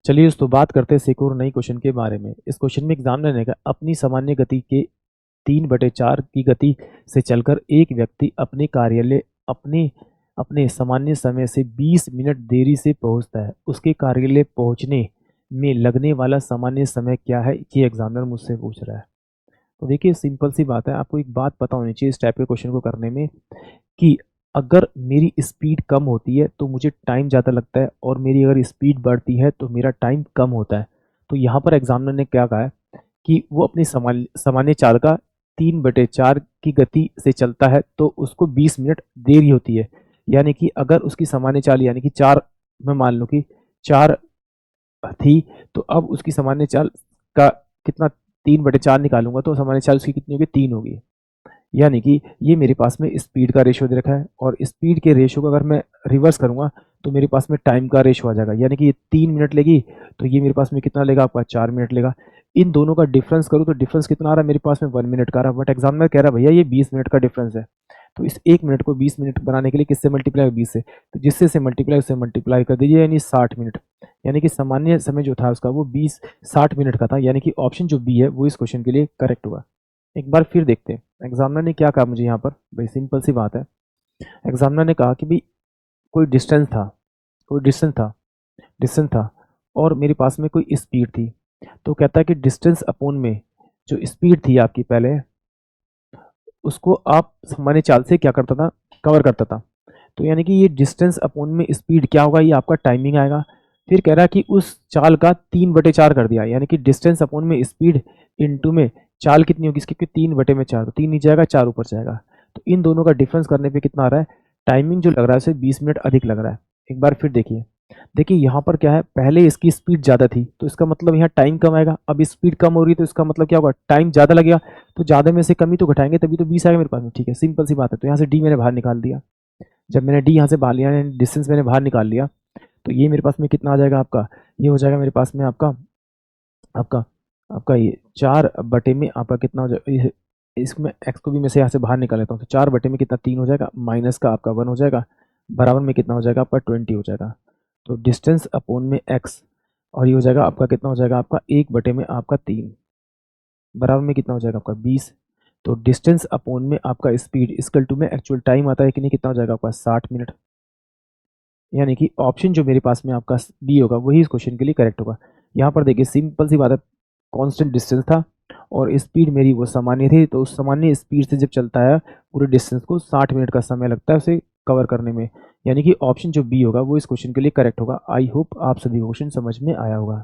चलिए दोस्तों बात करते हैं एक और नई क्वेश्चन के बारे में। इस क्वेश्चन में एग्जाम लेने का अपनी सामान्य गति के 3/4 की गति से चलकर एक व्यक्ति अपने कार्यालय अपने अपने सामान्य समय से 20 मिनट देरी से पहुंचता है। उसके कार्यालय पहुंचने में लगने वाला सामान्य समय क्या है, ये एग्जामिनर मुझसे पूछ रहा है। तो देखिए सिंपल सी बात है, आपको एक बात पता होनी चाहिए इस टाइप के क्वेश्चन को करने में कि अगर मेरी स्पीड कम होती है तो मुझे टाइम ज़्यादा लगता है, और मेरी अगर स्पीड बढ़ती है तो मेरा टाइम कम होता है। तो यहाँ पर एग्जामिनर ने क्या कहा है कि वो अपनी सामान्य चाल का 3/4 की गति से चलता है तो उसको 20 मिनट देरी होती है। यानी कि अगर उसकी सामान्य चाल यानी कि 4, मैं मान लूँ कि 4 थी, तो अब उसकी सामान्य चाल का कितना 3/4 निकालूंगा तो सामान्य चाल उसकी कितनी होगी, 3 होगी। यानी कि ये मेरे पास में स्पीड का रेशियो दे रखा है, और स्पीड के रेशियो को अगर मैं रिवर्स करूंगा तो मेरे पास में टाइम का रेशियो आ जाएगा। यानी कि ये 3 मिनट लेगी तो ये मेरे पास में कितना लेगा, आपका 4 मिनट लेगा। इन दोनों का डिफरेंस करूँ तो डिफरेंस कितना आ रहा है, मेरे पास में 1 मिनट का आ रहा है। बट एग्जामिनर कह रहा है भैया ये 20 मिनट का डिफरेंस है। तो इस 1 मिनट को 20 मिनट बनाने के लिए किससे मल्टीप्लाई, 20 से, तो जिससे से मल्टीप्लाई उससे मल्टीप्लाई कर दीजिए, यानी 60 मिनट। यानी कि सामान्य समय जो था उसका वो 60 मिनट का था। यानी कि ऑप्शन जो बी है वो इस क्वेश्चन के लिए करेक्ट हुआ। एक बार फिर देखते हैं एग्जामिनर ने क्या कहा मुझे यहाँ पर। भाई सिंपल सी बात है, एग्जामिनर ने कहा कि भाई कोई डिस्टेंस था, कोई डिस्टेंस था और मेरे पास में कोई स्पीड थी। तो कहता है कि डिस्टेंस अपॉन में जो स्पीड थी आपकी पहले, उसको आप सामान्य चाल से क्या करता था, कवर करता था। तो यानी कि ये डिस्टेंस अपॉन में स्पीड क्या होगा, ये आपका टाइमिंग आएगा। फिर कह रहा है कि उस चाल का 3/4 कर दिया, यानी कि डिस्टेंस अपॉन में स्पीड इंटू में चाल कितनी होगी इसकी, 3/4, तो 3 नीचे जाएगा 4 ऊपर जाएगा। तो इन दोनों का डिफरेंस करने पे कितना आ रहा है, टाइमिंग जो लग रहा है उसे 20 मिनट अधिक लग रहा है। एक बार फिर देखिए, देखिए यहाँ पर क्या है, पहले इसकी स्पीड ज़्यादा थी तो इसका मतलब यहाँ टाइम कम आएगा। अब स्पीड कम हो रही है तो इसका मतलब क्या होगा, टाइम ज़्यादा लगेगा। तो ज़्यादा में से कमी तो घटाएंगे तभी तो 20 आएगा मेरे पास में। ठीक है, सिंपल सी बात है। तो यहाँ से डी मैंने बाहर निकाल दिया। जब मैंने डी यहाँ से बाहर लिया, डिस्टेंस मैंने बाहर निकाल लिया, तो ये मेरे पास में कितना आ जाएगा आपका, ये हो जाएगा मेरे पास में आपका आपका आपका ये 4 बटे में आपका कितना हो जाएगा, इसमें एक्स को भी मैं से यहाँ से बाहर निकाल लेता हूँ। तो 4 बटे में कितना, 3 हो जाएगा, माइनस का आपका 1 हो जाएगा, बराबर में कितना हो जाएगा आपका 20 हो जाएगा। तो डिस्टेंस अपॉन में एक्स, और ये हो जाएगा आपका कितना हो जाएगा आपका 1 बटे में आपका 3, बराबर में कितना हो जाएगा आपका 20। तो डिस्टेंस अपॉन में आपका स्पीड इक्वल टू में एक्चुअल टाइम आता है कि नहीं, कितना हो जाएगा आपका 60 मिनट। यानी कि ऑप्शन जो मेरे पास में आपका बी होगा वही इस क्वेश्चन के लिए करेक्ट होगा। यहाँ पर देखिए सिंपल सी बात है, कांस्टेंट डिस्टेंस था और स्पीड मेरी वो सामान्य थी, तो उस सामान्य स्पीड से जब चलता है पूरे डिस्टेंस को 60 मिनट का समय लगता है उसे कवर करने में। यानी कि ऑप्शन जो बी होगा वो इस क्वेश्चन के लिए करेक्ट होगा। आई होप आप सभी क्वेश्चन समझ में आया होगा।